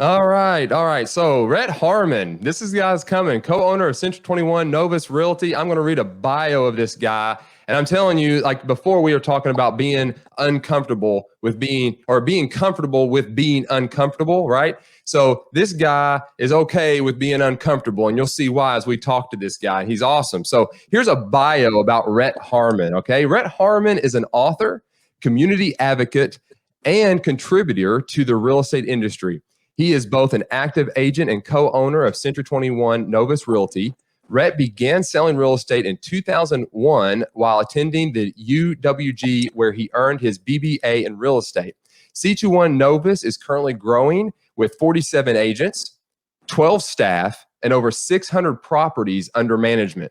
All right. All right. So Rett Harmon, this is the guy's coming, co-owner of C21 Novus Realty. I'm going to read a bio of this guy. And I'm telling you, like before we were talking about being uncomfortable with being comfortable with being uncomfortable, right? So this guy is okay with being uncomfortable, and you'll see why as we talk to this guy. He's awesome. So here's a bio about Rett Harmon, okay? Rett Harmon is an author, community advocate, and contributor to the real estate industry. He is both an active agent and co-owner of C21 Novus Realty. Rett began selling real estate in 2001 while attending the UWG, where he earned his B.B.A. in real estate. C21 Novus is currently growing with 47 agents, 12 staff, and over 600 properties under management.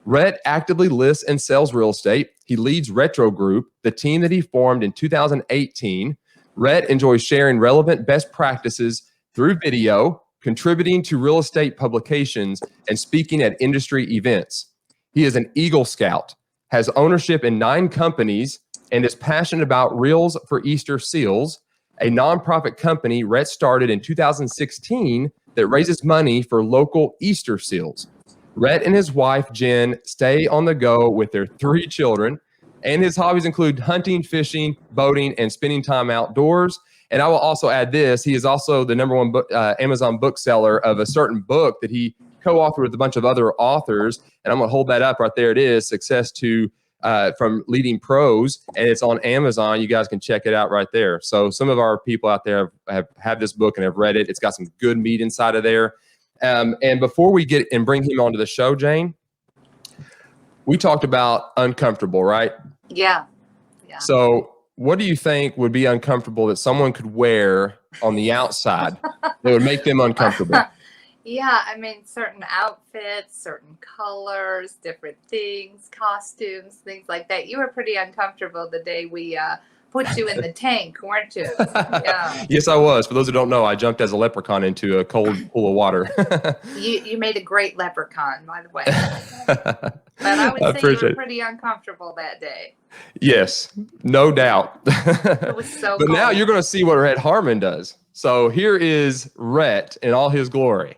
Rett actively lists and sells real estate. He leads Rettro Group, the team that he formed in 2018. Rett enjoys sharing relevant best practices through video, contributing to real estate publications, and speaking at industry events. He is an Eagle Scout, has ownership in 9 companies, and is passionate about Reels for Easter Seals, a nonprofit company Rett started in 2016 that raises money for local Easter seals. Rett and his wife, Jen, stay on the go with their 3 children, and his hobbies include hunting, fishing, boating, and spending time outdoors. And I will also add this. He is also the #1 book, Amazon bookseller of a certain book that he co-authored with a bunch of other authors. And I'm going to hold that up right there. It is Success to from Leading Pros, and it's on Amazon. You guys can check it out right there. So some of our people out there have this book and have read it. It's got some good meat inside of there. And before we get and bring him onto the show, Jane, we talked about uncomfortable, right? Yeah. So what do you think would be uncomfortable that someone could wear on the outside that would make them uncomfortable? Yeah, I mean, certain outfits, certain colors, different things, costumes, things like that. You were pretty uncomfortable the day we put you in the tank, weren't you? Yeah. Yes, I was. For those who don't know, I jumped as a leprechaun into a cold pool of water. You made a great leprechaun, by the way. But I would say you were pretty uncomfortable that day. Yes, no doubt. It was so But cold. now you're going to see what Rett Harmon does. So here is Rett in all his glory.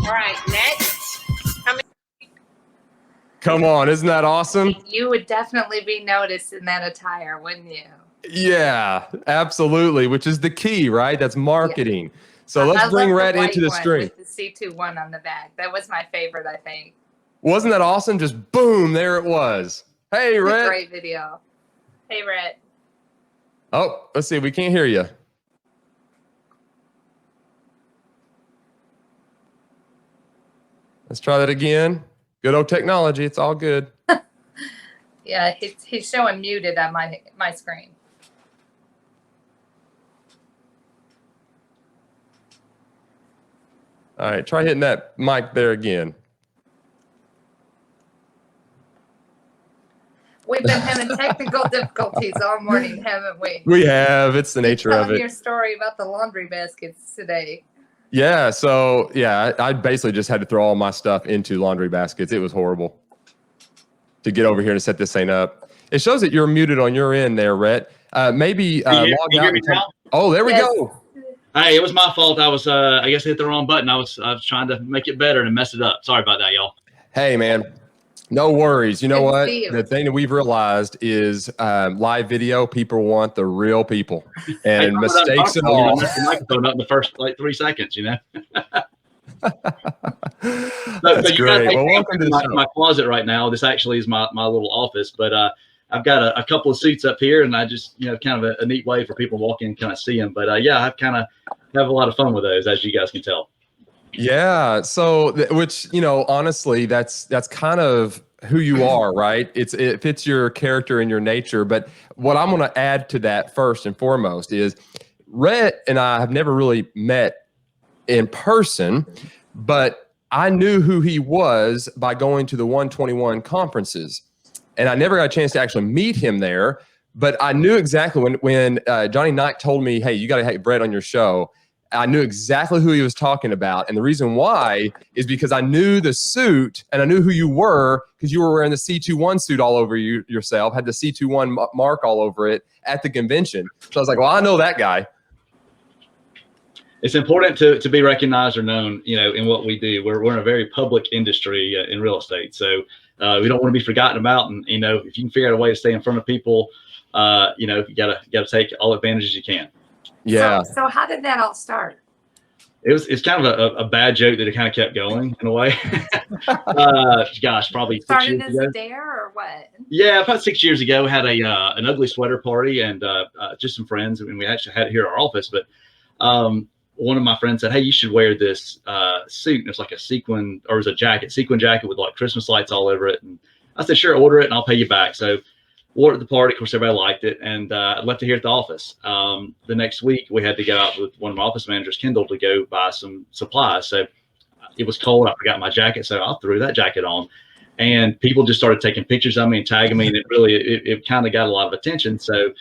All right, next. Come on, isn't that awesome? You would definitely be noticed in that attire, wouldn't you? Yeah, absolutely, which is the key, right? That's marketing. Yeah. So let's bring Rett into the screen. With the C21 on the back. That was my favorite, I think. Wasn't that awesome? Just boom, there it was. Hey, Rett. Great video. Hey, Rett. Oh, let's see. We can't hear you. Let's try that again. Good old technology. It's all good. Yeah, he's showing muted on my screen. All right, try hitting that mic there again. We've been having technical difficulties all morning, haven't we? We have. It's the nature of it. Your story about the laundry baskets today. Yeah, so yeah, I basically just had to throw all my stuff into laundry baskets. It was horrible to get over here to set this thing up. It shows that you're muted on your end there, Rett. Maybe log out. Oh, there we go. Hey, it was my fault. I was, I guess I hit the wrong button. I was trying to make it better and mess it up. Sorry about that, y'all. Hey, man. No worries. You know what? The thing that we've realized is live video, people want the real people. And mistakes and all. The microphone up in the first like 3 seconds, you know? That's great. Well, welcome to my closet right now. This actually is my little office, but I've got a couple of seats up here, and I just, kind of a neat way for people to walk in and kind of see them. But yeah, I kind of have a lot of fun with those, as you guys can tell. Yeah. So, which, honestly, that's kind of who you are, right? It fits your character and your nature. But what I'm going to add to that first and foremost is Rett and I have never really met in person, but I knew who he was by going to the 121 conferences. and I never got a chance to actually meet him there. But I knew exactly when Johnny Knight told me, "Hey, you got to have Brett on your show." I knew exactly who he was talking about, and the reason why is because I knew the suit and I knew who you were because you were wearing the C21 suit all over you yourself, had the C21 mark all over it at the convention. So I was like, "Well, I know that guy." It's important to be recognized or known, in what we do. We're in a very public industry in real estate, so we don't want to be forgotten about. And if you can figure out a way to stay in front of people, you gotta take all advantages you can. Yeah. So how did that all start? It's kind of a bad joke that it kind of kept going in a way. Gosh, probably 6 years ago. Started as a dare or what? Yeah, about 6 years ago, had an ugly sweater party and just some friends, and we actually had it here at our office. But one of my friends said, "Hey, you should wear this suit." And it's like a sequin jacket with like Christmas lights all over it. And I said, "Sure, order it and I'll pay you back." So wore it at the party. Of course, everybody liked it, and I left it here at the office. The next week, we had to go out with one of my office managers, Kendall, to go buy some supplies. So it was cold. I forgot my jacket, so I threw that jacket on, and people just started taking pictures of me and tagging me, and it kind of got a lot of attention. So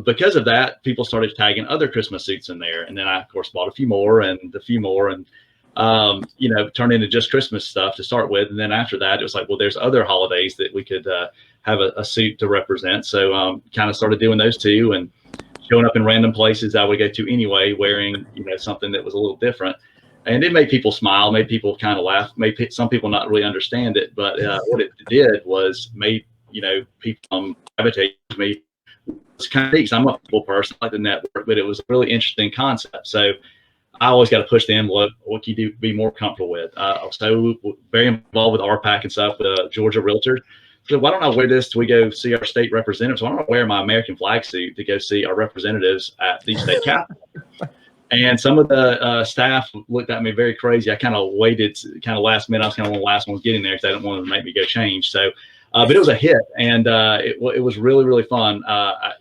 because of that, people started tagging other Christmas suits in there, and then I, of course, bought a few more, and turned into just Christmas stuff to start with. And then after that, it was like, well, there's other holidays that we could have a suit to represent. So kind of started doing those too, and showing up in random places I would go to anyway, wearing something that was a little different. And it made people smile, made people kind of laugh, made some people not really understand it. But what it did was made people gravitate to me. It's kind of neat. I'm a people person, I like the network, but it was a really interesting concept. So I always got to push the envelope. What can you do to be more comfortable with? I was so very involved with RPAC and stuff, Georgia Realtor. So why don't I wear this till we go see our state representatives? Why don't I wear my American flag suit to go see our representatives at the state capitol? And some of the staff looked at me very crazy. I kind of waited, kind of last minute. I was kind of one of the last ones getting there because they didn't want to make me go change. So, but it was a hit, and it was really, really fun. I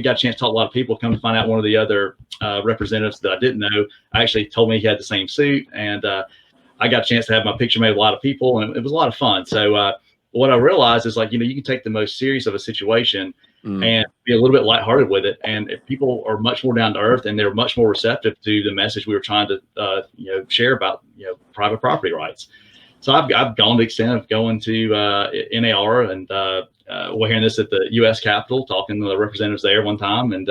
got a chance to talk to a lot of people. Come to find out, one of the other representatives that I didn't know actually told me he had the same suit, and I got a chance to have my picture made with a lot of people, and it was a lot of fun. So what I realized is, like, you can take the most serious of a situation and be a little bit lighthearted with it, and if people are much more down to earth, and they're much more receptive to the message we were trying to share about private property rights. So I've gone to the extent of going to NAR, and we're hearing this at the U.S. Capitol, talking to the representatives there one time, and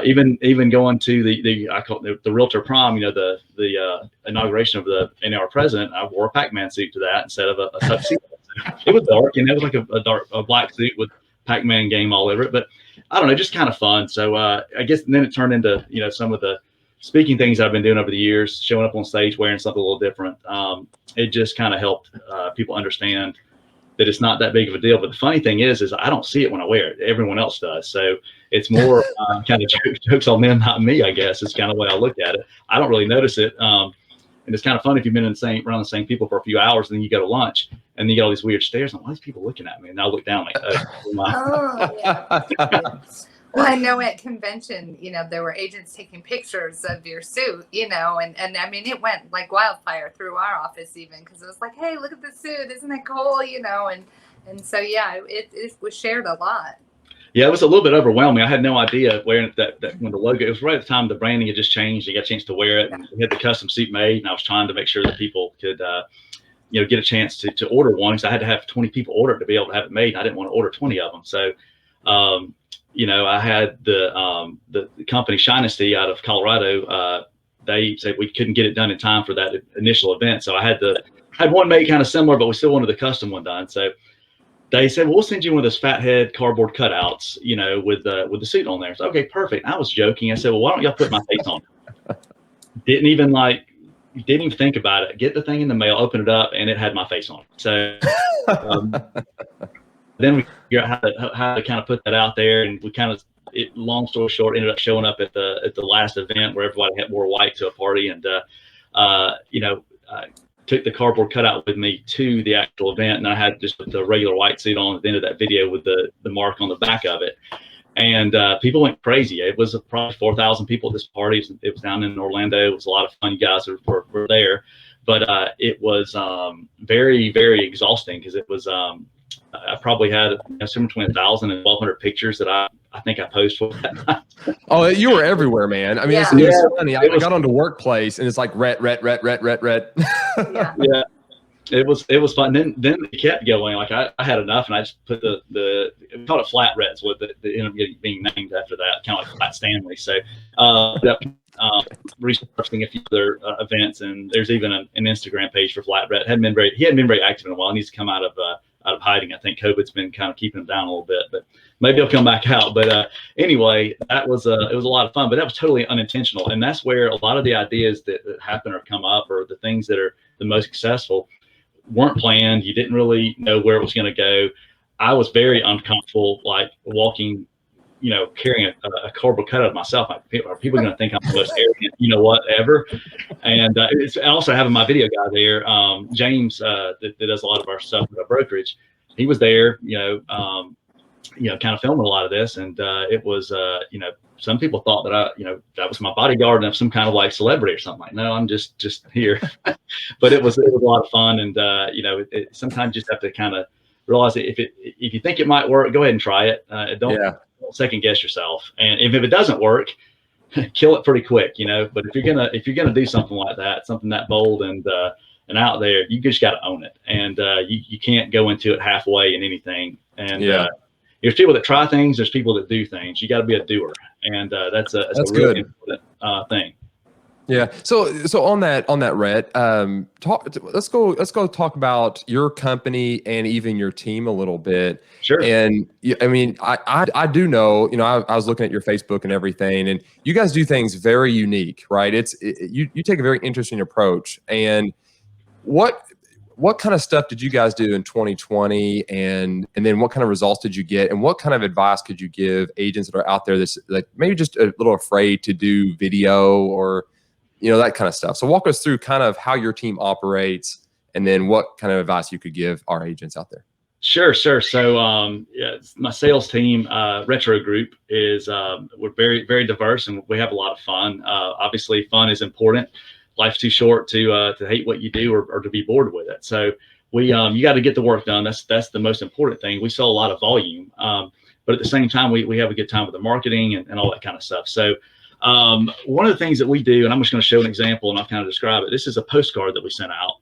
even going to I call it the Realtor Prom, the inauguration of the NAR president. I wore a Pac-Man suit to that instead of a tuxedo. It was dark, and it was like a black suit with Pac-Man game all over it. But I don't know, just kind of fun. So I guess then it turned into some of the speaking things I've been doing over the years, showing up on stage wearing something a little different. It just kind of helped people understand that it's not that big of a deal. But the funny thing is I don't see it when I wear it. Everyone else does. So it's more kind of jokes on them, not me, I guess. It's kind of the way I look at it. I don't really notice it. And it's kind of fun if you've been around the same people for a few hours, and then you go to lunch, and then you get all these weird stares. Why are these people looking at me? And I'll look down like, oh, yeah. Well, I know at convention, there were agents taking pictures of your suit, and I mean, it went like wildfire through our office even, because it was like, hey, look at the suit. Isn't it cool? And so, yeah, it was shared a lot. Yeah, it was a little bit overwhelming. I had no idea wearing that when the logo, it was right at the time the branding had just changed. You got a chance to wear it, and we had the custom suit made, and I was trying to make sure that people could, get a chance to order one, because I had to have 20 people order it to be able to have it made. And I didn't want to order 20 of them. So, I had the company Shinesty out of Colorado. They said we couldn't get it done in time for that initial event. So I had one made kind of similar, but we still wanted the custom one done. So they said, well, we'll send you one of those fathead cardboard cutouts, with the suit on there. So, okay, perfect. I was joking. I said, well, why don't y'all put my face on it? Didn't even think about it. Get the thing in the mail, open it up, and it had my face on it. So then we figured out how to kind of put that out there, and we kind of, long story short, ended up showing up at the last event where everybody wore white to a party, and took the cardboard cutout with me to the actual event, and I had just the regular white suit on at the end of that video with the mark on the back of it. And people went crazy. It was probably 4,000 people at this party. It was down in Orlando. It was a lot of fun. You guys were there. But it was very, very exhausting, because it was I probably had somewhere between 1,000 and 1,200 pictures that I think I posted for that night. Oh, you were everywhere, man. I mean, Yeah. it was funny. I got onto Workplace and it's like Rett. Yeah. Yeah. It was fun. Then it kept going. Like I had enough, and I just put we called it Flat Reds, what that ended up being named after that, kind of like Flat Stanley. So researching a few other events, and there's even an Instagram page for Flat Red. He hadn't been very active in a while. He needs to come out of hiding. I think COVID's been kind of keeping him down a little bit, but maybe he'll come back out. But anyway, it was a lot of fun, but that was totally unintentional, and that's where a lot of the ideas that happen or come up, or the things that are the most successful, weren't planned. You didn't really know where it was going to go. I was very uncomfortable, like walking, carrying a cardboard cutout of myself. Like, are people going to think I'm the most arrogant, ever? And it's also having my video guy there, James, that does a lot of our stuff with our brokerage. He was there, kind of filming a lot of this, and it was, some people thought that that was my bodyguard and I'm some kind of like celebrity or something. Like, no, I'm just here. But it was a lot of fun, and sometimes you just have to kind of realize that if you think it might work, go ahead and try it. Don't second guess yourself, and if it doesn't work, kill it pretty quick, But if you're gonna do something like that, something that bold and out there, you just got to own it, and you can't go into it halfway in anything. And there's people that try things, there's people that do things. You got to be a doer, and that's a really important thing. Yeah. So on that, Rhett, let's go talk about your company and even your team a little bit. Sure. And I mean, I do know, I was looking at your Facebook and everything, and you guys do things very unique, right? You take a very interesting approach. And what kind of stuff did you guys do in 2020, and then what kind of results did you get, and what kind of advice could you give agents that are out there that's like maybe just a little afraid to do video or that kind of stuff? So walk us through kind of how your team operates, and then what kind of advice you could give our agents out there. Sure. So my sales team, Rettro Group, is we're very, very diverse, and we have a lot of fun. Obviously, fun is important. Life's too short to hate what you do or to be bored with it. So you got to get the work done. That's the most important thing. We sell a lot of volume, but at the same time, we have a good time with the marketing and all that kind of stuff. So one of the things that we do, and I'm just going to show an example and I'll kind of describe it. This is a postcard that we sent out.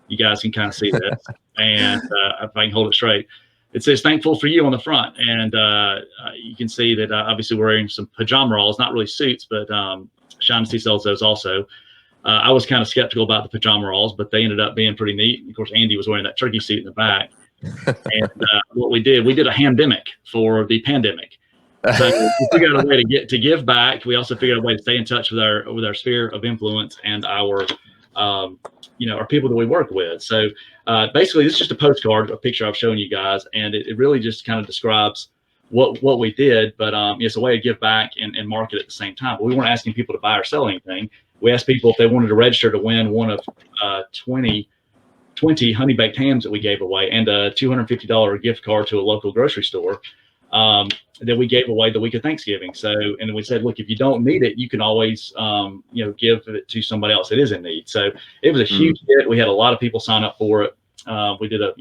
You guys can kind of see this, and if I can hold it straight, it says "Thankful for you" on the front, and you can see that obviously we're wearing some pajama rolls, not really suits, but Shaughnessy sells those also. I was kind of skeptical about the pajama rolls, but they ended up being pretty neat. Of course, Andy was wearing that turkey suit in the back. And what we did a hamdemic for the pandemic. So we figured out a way to give back. We also figured out a way to stay in touch with our sphere of influence and our people that we work with. So basically, this is just a postcard, a picture I've shown you guys, and it really just kind of describes what we did. But it's a way to give back and market at the same time. But we weren't asking people to buy or sell anything. We asked people if they wanted to register to win one of 20 honey baked hams that we gave away, and a $250 gift card to a local grocery store that we gave away the week of Thanksgiving. So, and we said, look, if you don't need it, you can always give it to somebody else that is in need. So it was a huge hit. We had a lot of people sign up for it. We did a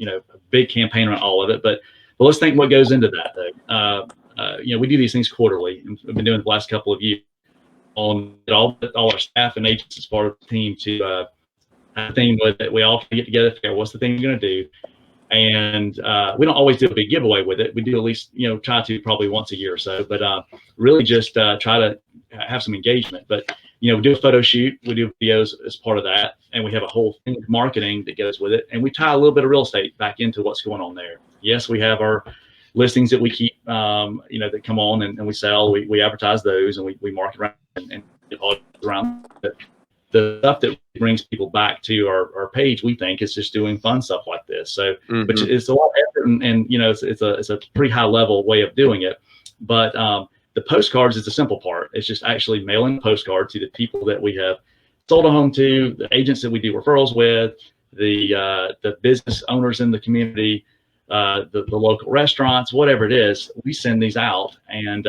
big campaign on all of it, but let's think what goes into that though. We do these things quarterly, and we've been doing it the last couple of years. On all our staff and agents as part of the team to have a thing with it. We all get together, figure out what's the thing you're going to do. And we don't always do a big giveaway with it. We do at least, try to probably once a year or so, but really just try to have some engagement. But, we do a photo shoot, we do videos as part of that, and we have a whole thing of marketing that goes with it. And we tie a little bit of real estate back into what's going on there. Yes, we have our listings that we keep, that come on and we sell. We advertise those, and we market around and all around the stuff that brings people back to our page. We think is just doing fun stuff like this. So, but it's a lot of effort, and it's a pretty high level way of doing it. But the postcards is the simple part. It's just actually mailing a postcard to the people that we have sold a home to, the agents that we do referrals with, the business owners in the community, the local restaurants, whatever it is. We send these out and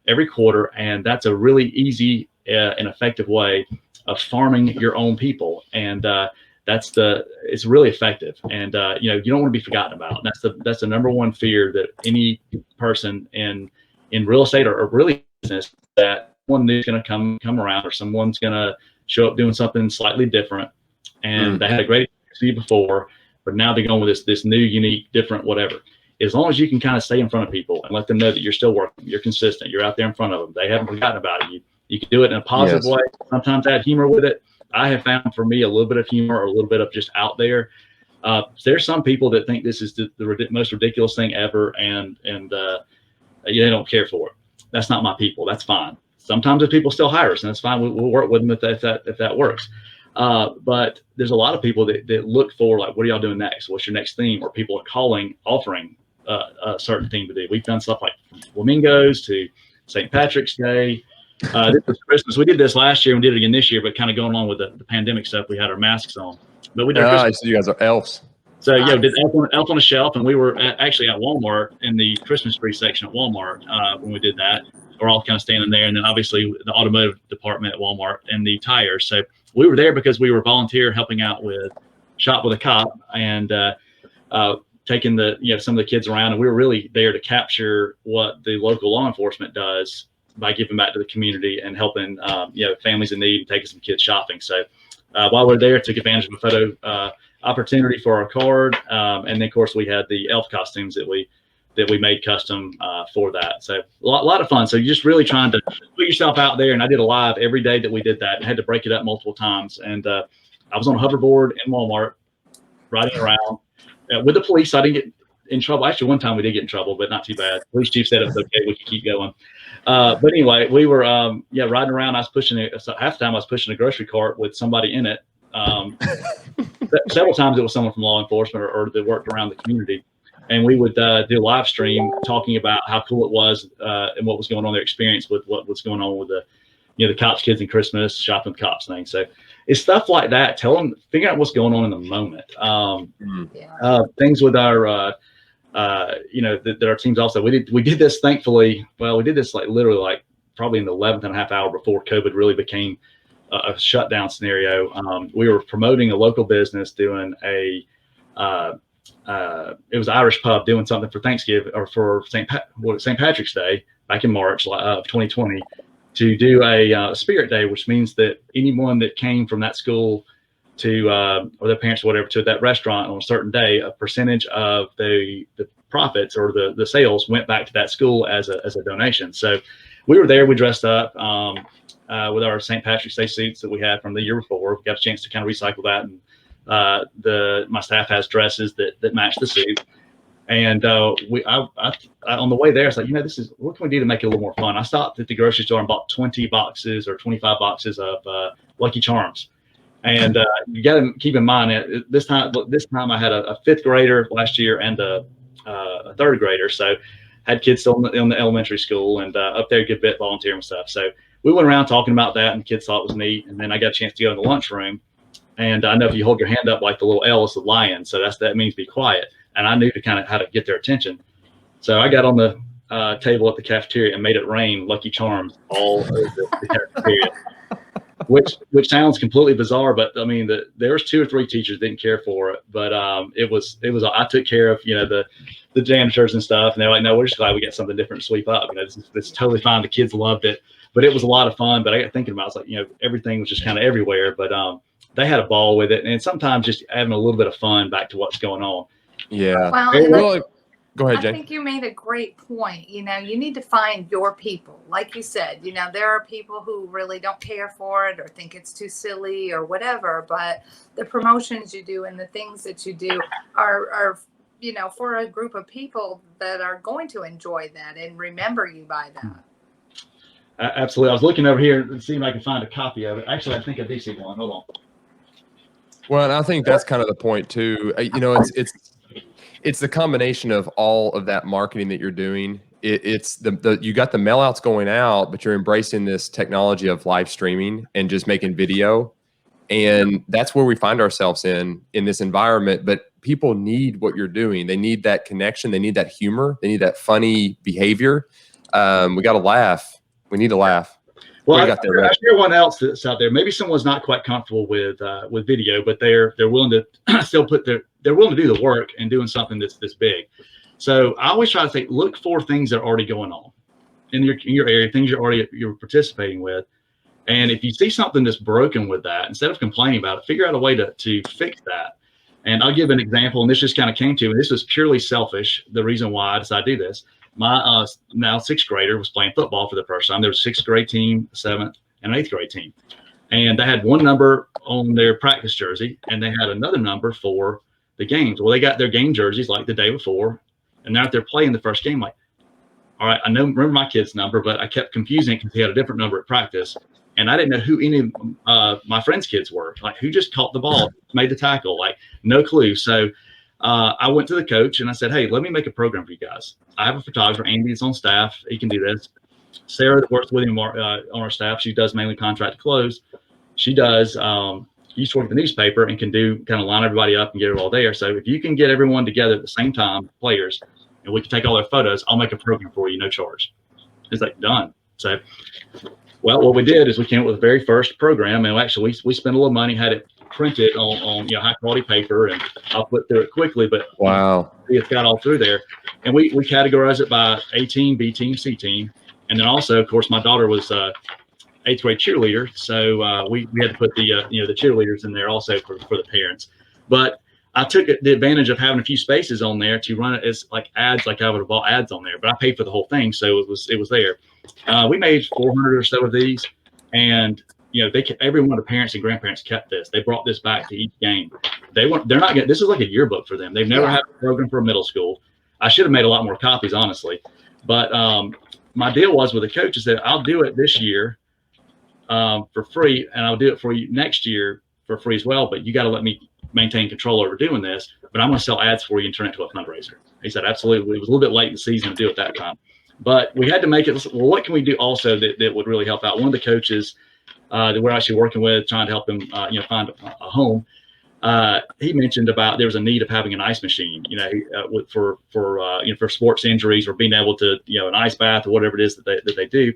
every quarter, and that's a really easy and effective way of farming your own people. And it's really effective. And you don't want to be forgotten about. That's the number one fear that any person in real estate or really business, that one is going to come around, or someone's going to show up doing something slightly different, and they had a great experience before, but now they're going with this new, unique, different, whatever. As long as you can kind of stay in front of people and let them know that you're still working, you're consistent, you're out there in front of them, they haven't forgotten about it. You can do it in a positive way. Sometimes add humor with it. I have found for me a little bit of humor, or a little bit of just out there. There's some people that think this is the most ridiculous thing ever, and they don't care for it. That's not my people. That's fine. Sometimes if people still hire us, and that's fine. We'll work with them if that works. But there's a lot of people that look for, like, what are y'all doing next? What's your next theme? Or people are offering a certain thing to do. We've done stuff like flamingos to St. Patrick's Day. This was Christmas. We did this last year and did it again this year, but kind of going along with the pandemic stuff, we had our masks on. But we did Christmas. So you guys are elves. So yeah, we did elf on a shelf, and we were actually at Walmart in the Christmas tree section at Walmart when we did that. We're all kind of standing there, and then obviously the automotive department at Walmart and the tires. So we were there because we were volunteer helping out with Shop with a Cop, and taking some of the kids around, and we were really there to capture what the local law enforcement does by giving back to the community and helping families in need and taking some kids shopping. So while we were there, took advantage of a photo opportunity for our card, and then of course we had the elf costumes that we made custom for that. So a lot of fun. So you're just really trying to put yourself out there. And I did a live every day that we did that, and had to break it up multiple times. And I was on a hoverboard in Walmart riding around with the police. I didn't get in trouble. Actually, one time we did get in trouble, but not too bad. The police chief said it was okay, we could keep going. But anyway, we were riding around. I was pushing half the time I was pushing a grocery cart with somebody in it. Several times it was someone from law enforcement or that worked around the community. And we would do a live stream talking about how cool it was and what was going on, their experience with what was going on with the cops, kids, and Christmas, shopping with cops thing. So it's stuff like that. Figure out what's going on in the moment. Things with our, that our teams also. We did this, thankfully. Well, we did this literally probably in the 11th and a half hour before COVID really became a shutdown scenario. We were promoting a local business doing it was Irish pub doing something for Thanksgiving or for St. Patrick's Day back in March of 2020, to do a Spirit Day, which means that anyone that came from that school to or their parents or whatever to that restaurant on a certain day, a percentage of the profits or the sales went back to that school as a donation. So we were there. We dressed up with our St. Patrick's Day suits that we had from the year before. We got a chance to kind of recycle that, and my staff has dresses that match the suit. And I on the way there, I was like, what can we do to make it a little more fun? I stopped at the grocery store and bought 20 boxes or 25 boxes of Lucky Charms. And you got to keep in mind this time I had a fifth grader last year and a third grader. So had kids still in the elementary school, and up there a good bit volunteering and stuff. So we went around talking about that, and kids thought it was neat. And then I got a chance to go in the lunchroom. And I know if you hold your hand up like the little L, it's the lion. So that means be quiet. And I knew how to get their attention. So I got on the table at the cafeteria and made it rain Lucky Charms all over the cafeteria, which sounds completely bizarre. But I mean, there was 2 or 3 teachers that didn't care for it. But it was I took care of the janitors and stuff, and they're like, no, we're just glad we got something different to sweep up. This is totally fine. The kids loved it, but it was a lot of fun. But I got thinking about it, it's like everything was just kind of everywhere. But they had a ball with it, and sometimes just having a little bit of fun back to what's going on. Yeah. Well, go ahead, Jay. I think you made a great point. You need to find your people. Like you said, there are people who really don't care for it or think it's too silly or whatever, but the promotions you do and the things that you do are for a group of people that are going to enjoy that and remember you by that. Absolutely. I was looking over here and seeing if I can find a copy of it. Actually, I think I do see one. Hold on. Well, and I think that's kind of the point too. It's the combination of all of that marketing that you're doing. It's you got the mail outs going out, but you're embracing this technology of live streaming and just making video. And that's where we find ourselves in this environment. But people need what you're doing. They need that connection. They need that humor. They need that funny behavior. We got to laugh. We need to laugh. What Well, you got there, I'm Rett? sure everyone else that's out there, maybe someone's not quite comfortable with video, but they're willing to still they're willing to do the work and doing something that's this big. So I always try to say, look for things that are already going on in your area, things you're participating with. And if you see something that's broken with that, instead of complaining about it, figure out a way to fix that. And I'll give an example, and this just kind of came to me. This was purely selfish, the reason why I decided to do this. My now sixth grader was playing football for the first time. There was a sixth grade team, seventh, and eighth grade team. And they had one number on their practice jersey, and they had another number for the games. Well, they got their game jerseys like the day before, and now they're playing the first game. Like, all right, remember my kid's number, but I kept confusing it because he had a different number at practice. And I didn't know who any of my friends' kids were, like who just caught the ball, made the tackle, like no clue. So I went to the coach and I said, hey, let me make a program for you guys. I have a photographer, Andy, is on staff. He can do this. Sarah that works with him on our staff, she does mainly contract to close. She does used to work at the newspaper and can do kind of line everybody up and get it all there. So if you can get everyone together at the same time, players, and we can take all their photos, I'll make a program for you, no charge. It's like done. So, well, what we did is we came up with the very first program, and actually we spent a little money, had it printed on high quality paper, and I'll put through it quickly, but Wow, it's got all through there. And we categorize it by A team, B team, C team. And then also, of course, my daughter was eighth grade cheerleader, so we had to put the the cheerleaders in there also for the parents. But I took the advantage of having a few spaces on there to run it as like ads, like I would have bought ads on there. But I paid for the whole thing, so it was there. We made 400 or so of these, and every one of the parents and grandparents kept this. They brought this back to each game. They're not getting, this is like a yearbook for them. They've never had a program for a middle school. I should have made a lot more copies, honestly. But my deal was with the coach is that I'll do it this year for free, and I'll do it for you next year for free as well. But you got to let me maintain control over doing this. But I'm going to sell ads for you and turn it into a fundraiser. He said, absolutely. It was a little bit late in the season to do it that time. But we had to make it, well, what can we do also that would really help out? One of the coaches that we're actually working with, trying to help him, find a home. He mentioned about there was a need of having an ice machine, for sports injuries or being able to, an ice bath or whatever it is that they do.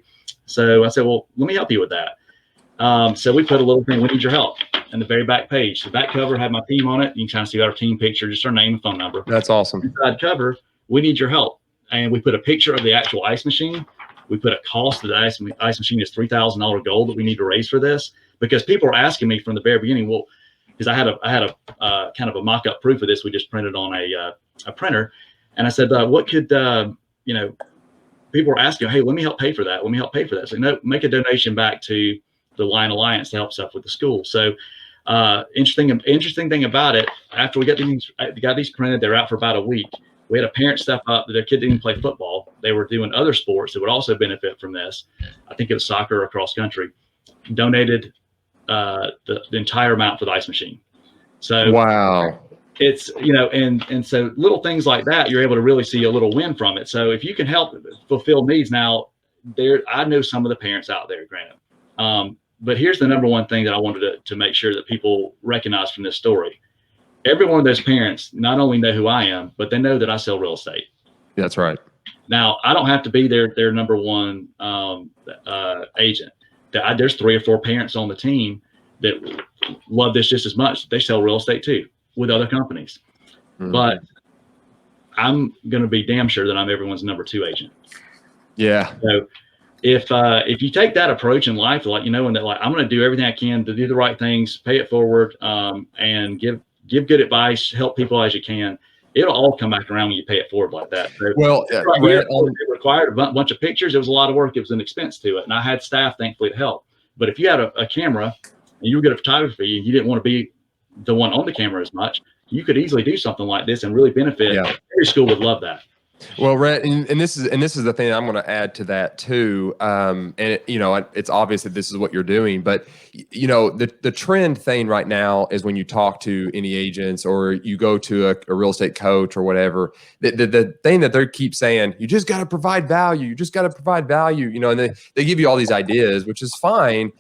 So I said, well, let me help you with that. So we put a little thing, we need your help, in the very back page. The back cover had my team on it. You can kind of see our team picture, just our name and phone number. that's awesome. Inside cover, we need your help. And we put a picture of the actual ice machine. We put a cost of the ice machine is $3,000 goal that we need to raise for this, because people are asking me from the very beginning, well, because I had a kind of a mock-up proof of this we just printed on a printer, and I said, what could people were asking, hey, let me help pay for that. Let me help pay for that. So no, make a donation back to the Lion Alliance to help stuff with the school. So interesting thing about it, after we got these printed, they're out for about a week. We had a parent step up that their kid didn't play football. They were doing other sports that would also benefit from this. I think it was soccer or cross country. Donated the entire amount for the ice machine. So Wow. it's, and so little things like that, you're able to really see a little win from it. So if you can help fulfill needs now, I know some of the parents out there, granted. But here's the number one thing that I wanted to make sure that people recognize from this story. Every one of those parents not only know who I am, but they know that I sell real estate. That's right. Now, I don't have to be their number one agent. There's 3 or 4 parents on the team that love this just as much. They sell real estate too with other companies. Mm-hmm. But I'm going to be damn sure that I'm everyone's number 2 agent. Yeah. So if you take that approach in life, like, and that, like, I'm going to do everything I can to do the right things, pay it forward, and give good advice, help people as you can. It'll all come back around when you pay it forward like that. So well, it required a bunch of pictures. It was a lot of work. It was an expense to it. And I had staff, thankfully, to help. But if you had a camera and you were good at photography and you didn't want to be the one on the camera as much, you could easily do something like this and really benefit. Yeah. Every school would love that. Well, Rett, and this is the thing I'm going to add to that too. And it's obvious that this is what you're doing, but the trend thing right now is when you talk to any agents or you go to a real estate coach or whatever, the thing that they keep saying, you just got to provide value. You just got to provide value, and they give you all these ideas, which is fine.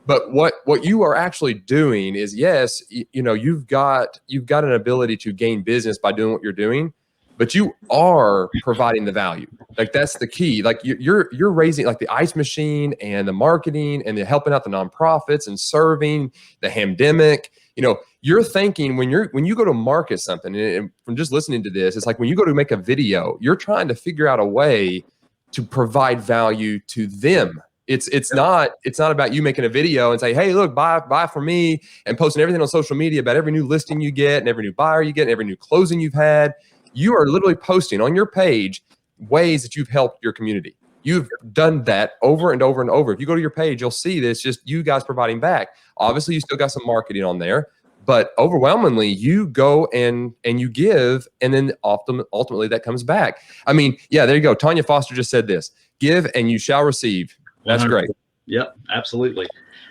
But what you are actually doing is, yes, you've got an ability to gain business by doing what you're doing. but you are providing the value. Like that's the key. Like you're raising like the ice machine and the marketing and the helping out the nonprofits and serving the handemic. You know, you're thinking when you go to market something, and from just listening to this, it's like when you go to make a video, you're trying to figure out a way to provide value to them. It's not about you making a video and say, hey, look, buy for me, and posting everything on social media about every new listing you get and every new buyer you get and every new closing you've had. You are literally posting on your page ways that you've helped your community. You've done that over and over and over. If you go to your page, you'll see that it's just you guys providing back. Obviously, you still got some marketing on there, but overwhelmingly, you go and you give, and then ultimately that comes back. I mean, yeah, there you go. Tanya Foster just said this: "Give and you shall receive." That's 100%. Great. Yep, absolutely.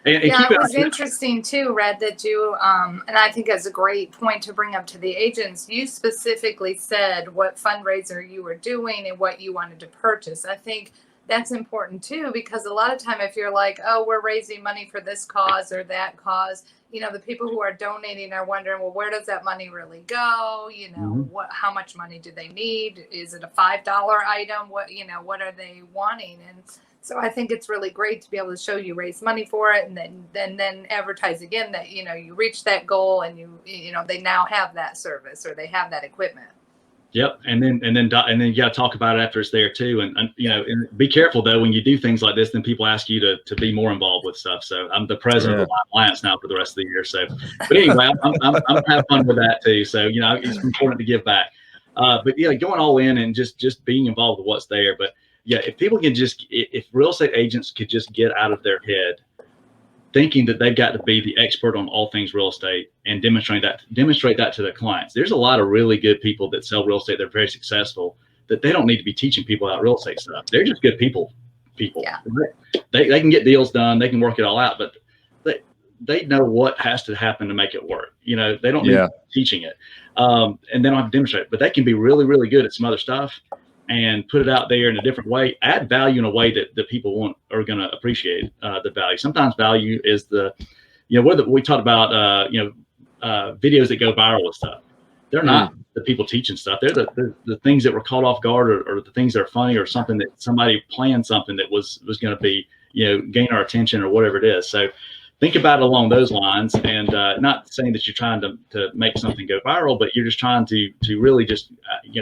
And yeah, it was interesting too, Red, that you, and I think that's a great point to bring up to the agents. You specifically said what fundraiser you were doing and what you wanted to purchase. I think that's important too, because a lot of time if you're like, oh, we're raising money for this cause or that cause, you know, the people who are donating are wondering, well, where does that money really go? You know, how much money do they need? Is it a $5 item? What are they wanting? And so I think it's really great to be able to show you raise money for it, and then advertise again that, you know, you reach that goal and you know, they now have that service or they have that equipment. Yep. And then you got to talk about it after it's there too. And you know, and be careful though, when you do things like this, then people ask you to be more involved with stuff. So I'm the president of the Alliance now for the rest of the year. So, but anyway, I'm having fun with that too. So, you know, it's important to give back. But yeah, going all in and just being involved with what's there. But yeah, if people can if real estate agents could just get out of their head thinking that they've got to be the expert on all things real estate and demonstrate that to their clients. There's a lot of really good people that sell real estate. They're very successful, that they don't need to be teaching people about real estate stuff. They're just good people. Yeah. They can get deals done. They can work it all out, but they know what has to happen to make it work. You know, they don't need teaching it. And they don't have to demonstrate it, but they can be really, really good at some other stuff and put it out there in a different way, add value in a way that the people are going to appreciate the value. Sometimes value is we talked about, videos that go viral and stuff. They're not the people teaching stuff. They're the things that were caught off guard or the things that are funny or something that somebody planned something that was going to be, you know, gain our attention or whatever it is. So think about it along those lines, and not saying that you're trying to make something go viral, but you're just trying to really just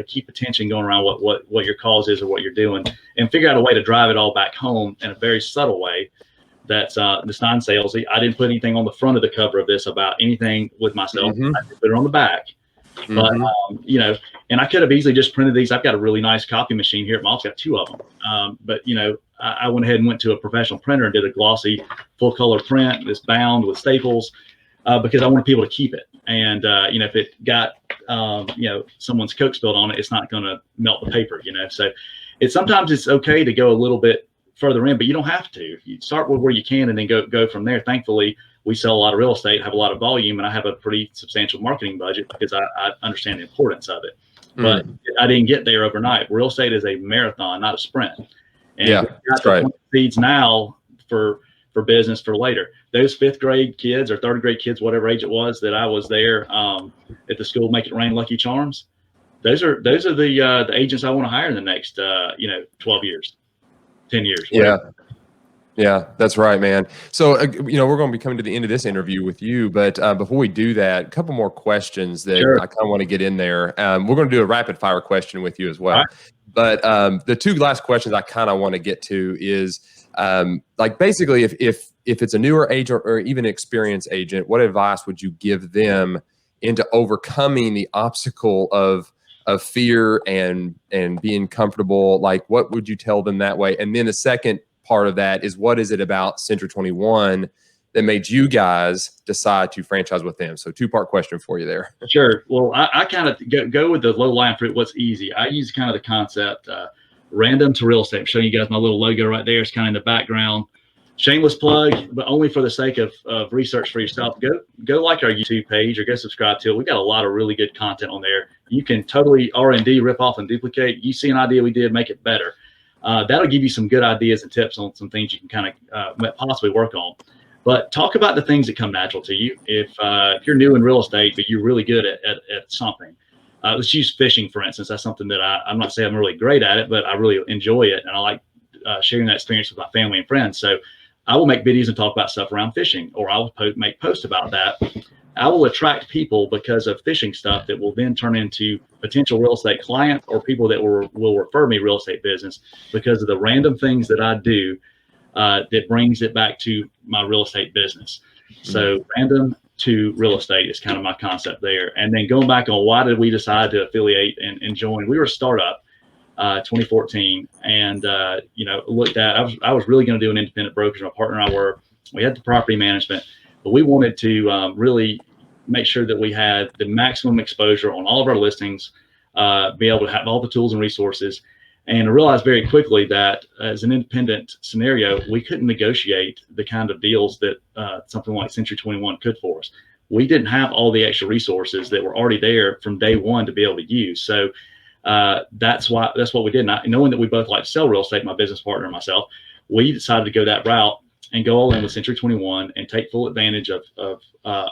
keep attention going around what your cause is or what you're doing, and figure out a way to drive it all back home in a very subtle way. That's non-salesy. I didn't put anything on the front of the cover of this about anything with myself. I put it on the back. But and I could have easily just printed these. I've got a really nice copy machine here at my office. Got 2 of them. But I went ahead and went to a professional printer and did a glossy full color print that's bound with staples because I wanted people to keep it. And if it got someone's Coke spilled on it, it's not going to melt the paper. So sometimes it's okay to go a little bit further in, but you don't have to. You start with where you can and then go from there. Thankfully, we sell a lot of real estate, have a lot of volume, and I have a pretty substantial marketing budget because I understand the importance of it. But I didn't get there overnight. Real estate is a marathon, not a sprint. And that's right. Seeds now for business for later. Those 5th grade kids or 3rd grade kids, whatever age it was that I was there at the school, Make It Rain Lucky Charms. Those are the agents I want to hire in the next 12 years, 10 years. Whatever. Yeah, that's right, man. So, we're going to be coming to the end of this interview with you, but before we do that, a couple more questions that I kind of want to get in there. We're going to do a rapid fire question with you as well. Right. But the 2 last questions I kind of want to get to is basically if it's a newer agent or even an experienced agent, what advice would you give them into overcoming the obstacle of fear and being comfortable? Like, what would you tell them that way? And then the second part of that is, what is it about Century 21 that made you guys decide to franchise with them? So 2-part question for you there. Sure. Well, I kind of go with the low lying fruit. What's easy? I use kind of the concept random to real estate. I'm showing you guys my little logo right there. It's kind of in the background. Shameless plug, but only for the sake of research for yourself. Go like our YouTube page or go subscribe to it. We got a lot of really good content on there. You can totally R&D, rip off and duplicate. You see an idea we did, make it better. That'll give you some good ideas and tips on some things you can kind of possibly work on. But talk about the things that come natural to you. If you're new in real estate, but you're really good at something, let's use fishing, for instance. That's something that I'm not saying I'm really great at it, but I really enjoy it. And I like sharing that experience with my family and friends. So I will make videos and talk about stuff around fishing, or I will make posts about that. I will attract people because of fishing stuff that will then turn into potential real estate clients or people that will refer me real estate business because of the random things that I do that brings it back to my real estate business. So random to real estate is kind of my concept there. And then going back on why did we decide to affiliate and join? We were a startup, 2014, and looked at. I was really going to do an independent brokerage. My partner and I were. We had the property management, but we wanted to really make sure that we had the maximum exposure on all of our listings, be able to have all the tools and resources. And I realized very quickly that as an independent scenario, we couldn't negotiate the kind of deals that something like Century 21 could for us. We didn't have all the extra resources that were already there from day one to be able to use. So that's what we did. And knowing that we both like to sell real estate, my business partner and myself, we decided to go that route and go all in with Century 21 and take full advantage of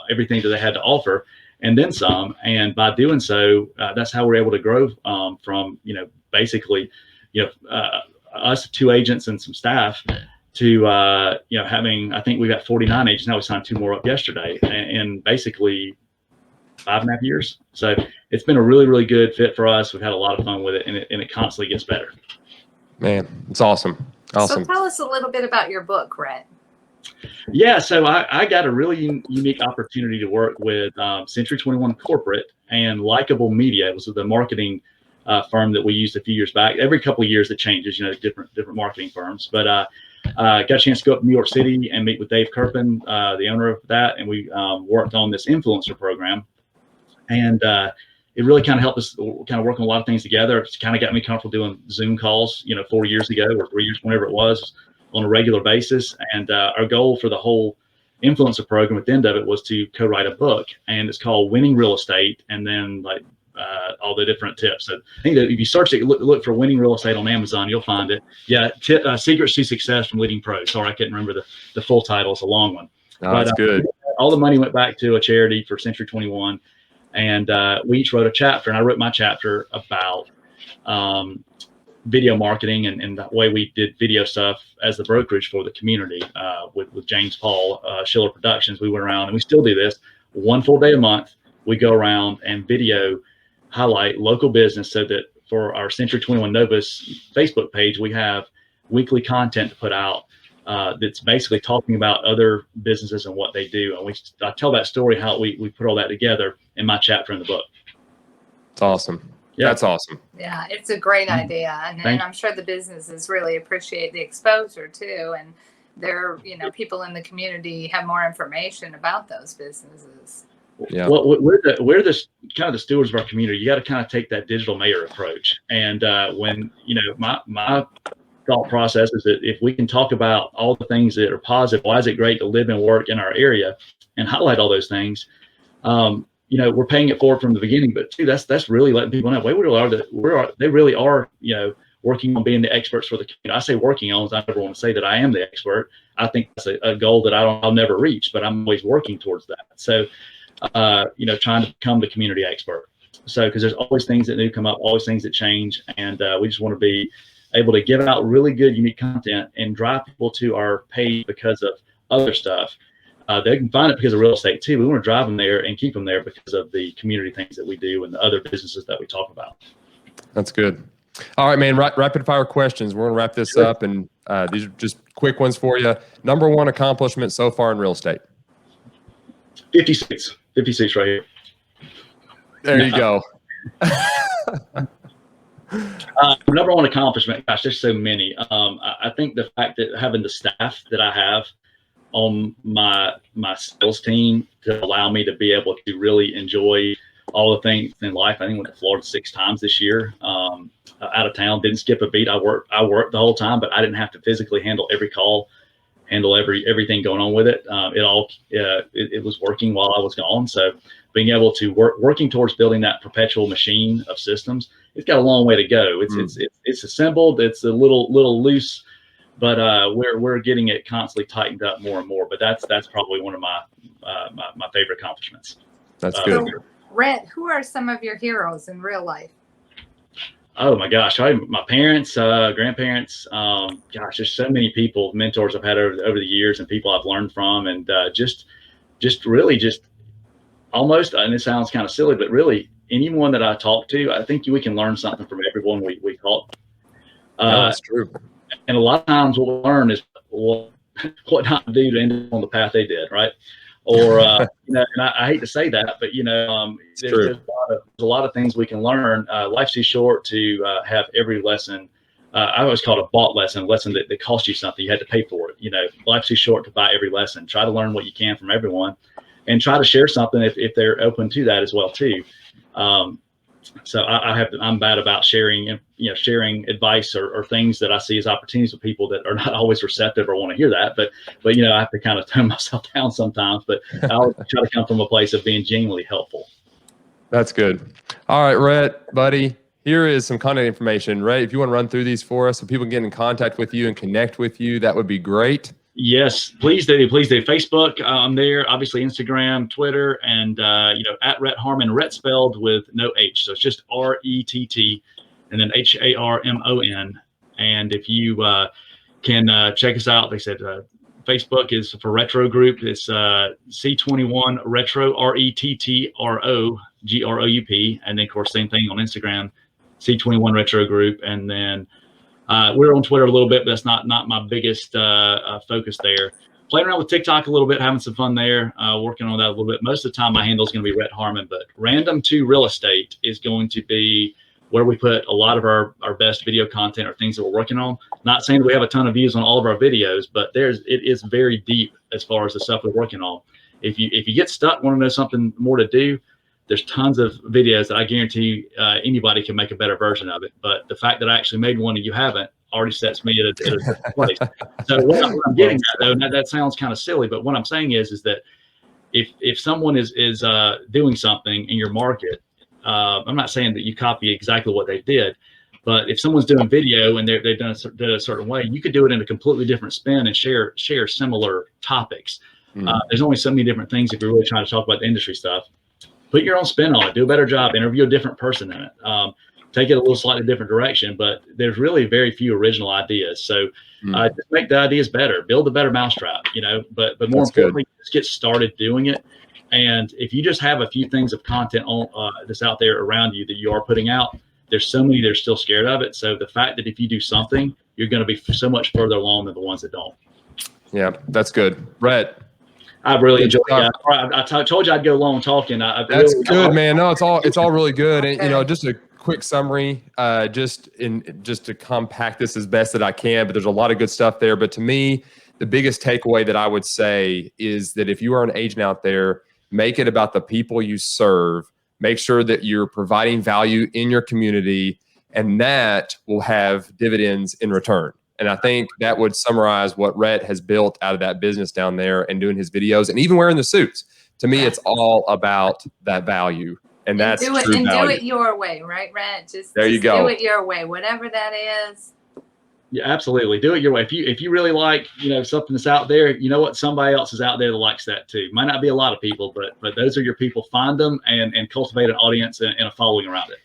everything that they had to offer, and then some. And by doing so, that's how we're able to grow from basically us 2 agents and some staff to having, I think we got 49 agents now. We signed 2 more up yesterday, and basically 5.5 years. So it's been a really, really good fit for us. We've had a lot of fun with it, and it constantly gets better. Man, it's awesome. Awesome. So tell us a little bit about your book, Rett. Yeah, so I got a really unique opportunity to work with Century 21 Corporate and Likeable Media. It was the marketing firm that we used a few years back. Every couple of years it changes, different marketing firms. But got a chance to go up to New York City and meet with Dave Kirpin, the owner of that, and we worked on this influencer program. And it really kind of helped us kind of work on a lot of things together. It's kind of got me comfortable doing Zoom calls, 4 years ago or 3 years, whenever it was, on a regular basis. And our goal for the whole influencer program at the end of it was to co-write a book, and it's called Winning Real Estate, and then all the different tips. So I think that if you search it, look for Winning Real Estate on Amazon, you'll find it. Yeah, Secrets to Success from Leading Pros. Sorry, I couldn't remember the full title. It's a long one. Oh, that's good. All the money went back to a charity for Century 21. And we each wrote a chapter, and I wrote my chapter about video marketing and the way we did video stuff as the brokerage for the community with James Paul, Schiller Productions. We went around, and we still do this 1 full day a month. We go around and video highlight local business, so that for our Century 21 Novus Facebook page, we have weekly content to put out that's basically talking about other businesses and what they do. And I tell that story, how we put all that together in my chapter in the book. It's awesome. Yeah. That's awesome. Yeah, it's a great idea. And I'm sure the businesses really appreciate the exposure too. And they're, people in the community have more information about those businesses. Yeah. Well, we're the kind of the stewards of our community. You got to kind of take that digital mayor approach. And when, my thought process is that if we can talk about all the things that are positive, why is it great to live and work in our area, and highlight all those things, we're paying it forward from the beginning. But too, that's really letting people know, they really are, working on being the experts for the community. I say working on, I never want to say that I am the expert. I think that's a goal that I'll never reach, but I'm always working towards that. So, trying to become the community expert. So, because there's always things that do come up, always things that change, and we just want to be able to give out really good, unique content and drive people to our page because of other stuff. They can find it because of real estate too. We want to drive them there and keep them there because of the community things that we do and the other businesses that we talk about. That's good. All right, man. Rapid fire questions. We're going to wrap this up, and these are just quick ones for you. Number 1 accomplishment so far in real estate? 56 right here. There you go. Number 1 accomplishment, gosh, there's so many. I think the fact that having the staff that I have on my sales team to allow me to be able to really enjoy all the things in life. I think I went to Florida 6 times this year, out of town, didn't skip a beat. I worked the whole time, but I didn't have to physically handle every call, handle everything going on with it. It was working while I was gone. So being able to working towards building that perpetual machine of systems, it's got a long way to go. It's assembled. It's a little loose, but we're getting it constantly tightened up more and more. But that's probably one of my favorite accomplishments. That's good. Rhett, who are some of your heroes in real life? Oh my gosh, my parents, grandparents, gosh, there's so many people, mentors I've had over the years, and people I've learned from, and just really just almost, and it sounds kind of silly, but really anyone that I talk to, I think we can learn something from everyone we talk. No, that's true. And a lot of times what we'll learn is what not to do to end up on the path they did, right? Or you know, and I hate to say that, but you know, there's a lot of things we can learn. Life's too short to have every lesson. I always call it a bought lesson, a lesson that cost you something. You had to pay for it. You know, life's too short to buy every lesson. Try to learn what you can from everyone, and try to share something if they're open to that as well too. So I'm bad about sharing, you know, sharing advice or things that I see as opportunities with people that are not always receptive or want to hear that. But you know, I have to kind of tone myself down sometimes. But I always try to come from a place of being genuinely helpful. That's good. All right, Rhett, buddy. Here is some contact information. Rhett, if you want to run through these for us so people can get in contact with you and connect with you, that would be great. Yes, please do. Please do. Facebook, I'm there. Obviously, Instagram, Twitter, and you know, at Rett Harmon. Rett spelled with no H, so it's just RETT, and then HARMON. And if you can check us out, they said Facebook is for Rettro Group. It's C21 Rettro, RETTRO GROUP, and then of course same thing on Instagram, C21 Rettro Group, and then. We're on Twitter a little bit, but that's not my biggest focus there. Playing around with TikTok a little bit, having some fun there, working on that a little bit. Most of the time, my handle is going to be Rett Harmon, but Random to Real Estate is going to be where we put a lot of our best video content or things that we're working on. Not saying that we have a ton of views on all of our videos, but it is very deep as far as the stuff we're working on. If you get stuck, want to know something more to do, there's tons of videos that I guarantee anybody can make a better version of it. But the fact that I actually made one and you haven't already sets me at a different place. So what I'm getting at, though, that sounds kind of silly, but what I'm saying is that if someone is doing something in your market, I'm not saying that you copy exactly what they did, but if someone's doing video and they've done it a certain way, you could do it in a completely different spin and share similar topics. There's only so many different things if you're really trying to talk about the industry stuff. Put your own spin on it. Do a better job. Interview a different person in it. Take it a little slightly different direction. But there's really very few original ideas. So just make the ideas better. Build a better mousetrap. You know. But more importantly, just get started doing it. And if you just have a few things of content on that's out there around you that you are putting out, there's so many that are still scared of it. So the fact that if you do something, you're going to be so much further along than the ones that don't. Yeah, that's good, Rhett. I really enjoyed it. I told you I'd go long talking. That's good, man. No, it's all really good. And you know, just a quick summary, just to compact this as best that I can. But there's a lot of good stuff there. But to me, the biggest takeaway that I would say is that if you are an agent out there, make it about the people you serve. Make sure that you're providing value in your community, and that will have dividends in return. And I think that would summarize what Rhett has built out of that business down there and doing his videos and even wearing the suits. To me, it's all about that value. And that's true value. Do it your way, right, Rhett? Just do it your way, whatever that is. Yeah, absolutely. Do it your way. If you really like, you know, something that's out there, you know what? Somebody else is out there that likes that too. Might not be a lot of people, but those are your people. Find them and cultivate an audience and a following around it.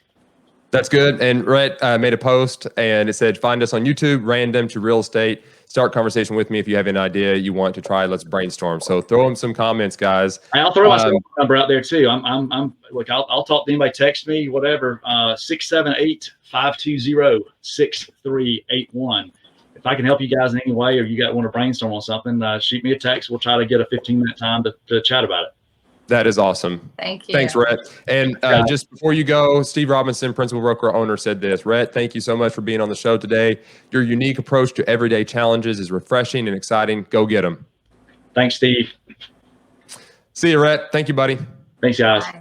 That's good. And Rhett made a post and it said, find us on YouTube, Random to Real Estate. Start conversation with me if you have an idea you want to try. Let's brainstorm. So throw them some comments, guys. I'll throw my cell phone number out there too. Look, I'll talk to anybody, text me, whatever, 678-520-6381. If I can help you guys in any way, or you want to brainstorm on something, shoot me a text. We'll try to get a 15-minute time to chat about it. That is awesome. Thank you. Thanks, Rhett. And just before you go, Steve Robinson, principal broker owner, said this. Rhett, thank you so much for being on the show today. Your unique approach to everyday challenges is refreshing and exciting. Go get them. Thanks, Steve. See you, Rhett. Thank you, buddy. Thanks, guys. Bye.